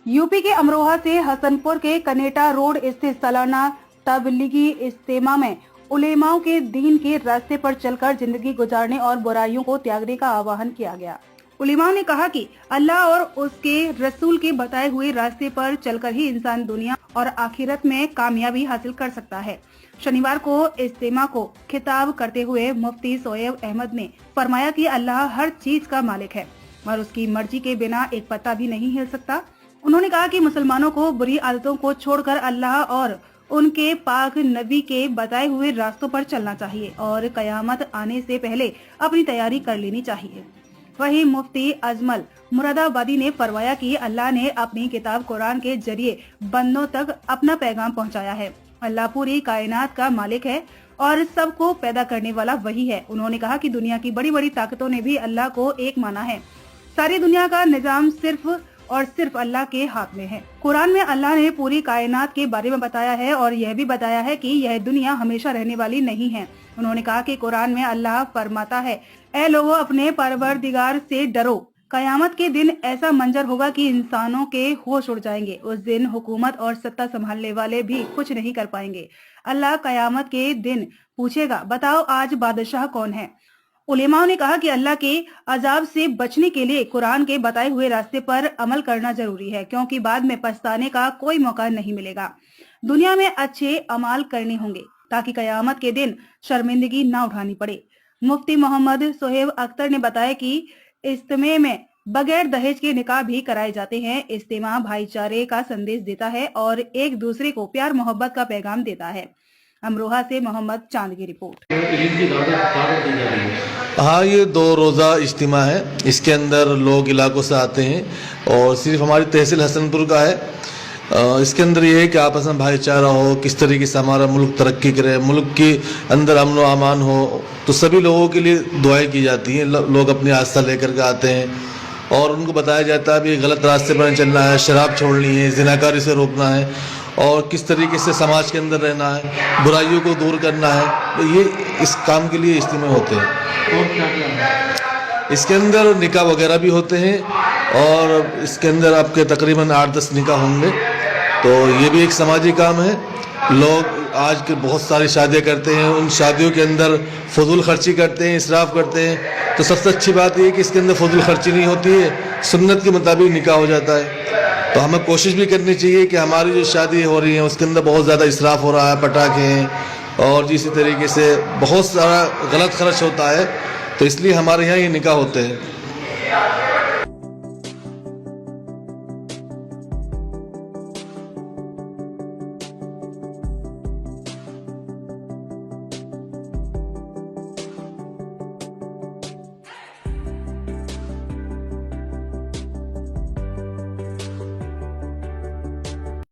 UP के अमरोहा से हसनपुर के कनेटा रोड स्थित सालाना तबलीगी इज्तिमा में उलेमाओं के दीन के रास्ते पर चलकर जिंदगी गुजारने और बुराइयों को त्यागने का आह्वान किया गया। उलेमाओं ने कहा कि अल्लाह और उसके रसूल के बताए हुए रास्ते पर चलकर ही इंसान दुनिया और आखिरत में कामयाबी हासिल कर सकता है। शनिवार को इज्तिमा को खिताब करते हुए मुफ्ती शोएब अहमद ने फरमाया कि अल्लाह हर चीज का मालिक है और उसकी मर्जी के बिना एक पत्ता भी नहीं हिल सकता। उन्होंने कहा कि मुसलमानों को बुरी आदतों को छोड़कर अल्लाह और उनके पाक नबी के बताए हुए रास्तों पर चलना चाहिए और कयामत आने से पहले अपनी तैयारी कर लेनी चाहिए। वहीं मुफ्ती अजमल मुरादाबादी ने फरमाया कि अल्लाह ने अपनी किताब कुरान के जरिए बंदों तक अपना पैगाम पहुंचाया है। अल्लाह पूरी कायनात का मालिक है और सबको पैदा करने वाला वही है। उन्होंने कहा कि दुनिया की बड़ी बड़ी ताकतों ने भी अल्लाह को एक माना है। सारी दुनिया का निजाम सिर्फ और सिर्फ अल्लाह के हाथ में है। कुरान में अल्लाह ने पूरी कायनात के बारे में बताया है और यह भी बताया है कि यह दुनिया हमेशा रहने वाली नहीं है। उन्होंने कहा कि कुरान में अल्लाह फरमाता है, ऐ लोगों अपने परवरदिगार से डरो। कयामत के दिन ऐसा मंजर होगा कि इंसानों के होश उड़ जाएंगे। उस दिन हुकूमत और सत्ता संभालने वाले भी कुछ नहीं कर पाएंगे। अल्लाह कयामत के दिन पूछेगा, बताओ आज बादशाह कौन है। उलेमाओं ने कहा कि अल्लाह के अजाब से बचने के लिए कुरान के बताए हुए रास्ते पर अमल करना जरूरी है, क्योंकि बाद में पछताने का कोई मौका नहीं मिलेगा। दुनिया में अच्छे अमाल करने होंगे ताकि कयामत के दिन शर्मिंदगी ना उठानी पड़े। मुफ्ती मोहम्मद शोएब अख्तर ने बताया कि इज्तिमा में बगैर दहेज के निकाह भी कराए जाते हैं। इज्तिमा भाईचारे का संदेश देता है और एक दूसरे को प्यार मोहब्बत का पैगाम देता है। अमरोहा से मोहम्मद चांद की रिपोर्ट। हाँ, ये 2 रोज़ा इज्तिमा है। इसके अंदर लोग इलाकों से आते हैं और सिर्फ हमारी तहसील हसनपुर का है। इसके अंदर ये है कि आपस में भाईचारा हो, किस तरीके से हमारा मुल्क तरक्की करे, मुल्क के अंदर अमन व अमान हो, तो सभी लोगों के लिए दुआएं की जाती हैं। लोग अपनी आस्था लेकर के आते हैं और उनको बताया जाता है भी गलत रास्ते पर चलना है, शराब छोड़नी है, ज़िनाकारी से रोकना है और किस तरीके से समाज के अंदर रहना है, बुराइयों को दूर करना है। तो ये इस काम के लिए इज्तिमा होते हैं। और क्या इसके अंदर निकाह वगैरह भी होते हैं और इसके अंदर आपके तकरीबन 8-10 निकाह होंगे। तो ये भी एक समाजी काम है। लोग आज के बहुत सारी शादियां करते हैं, उन शादियों के अंदर फजूल खर्ची करते हैं, इसराफ करते हैं। तो सबसे अच्छी बात ये है कि इसके अंदर फजूल खर्ची नहीं होती है, सुन्नत के मुताबिक निकाह हो जाता है। तो हमें कोशिश भी करनी चाहिए कि हमारी जो शादी हो रही है उसके अंदर बहुत ज़्यादा इसराफ हो रहा है, पटाखे हैं और इसी तरीके से बहुत सारा गलत खर्च होता है। तो इसलिए हमारे यहाँ ये निकाह होते हैं।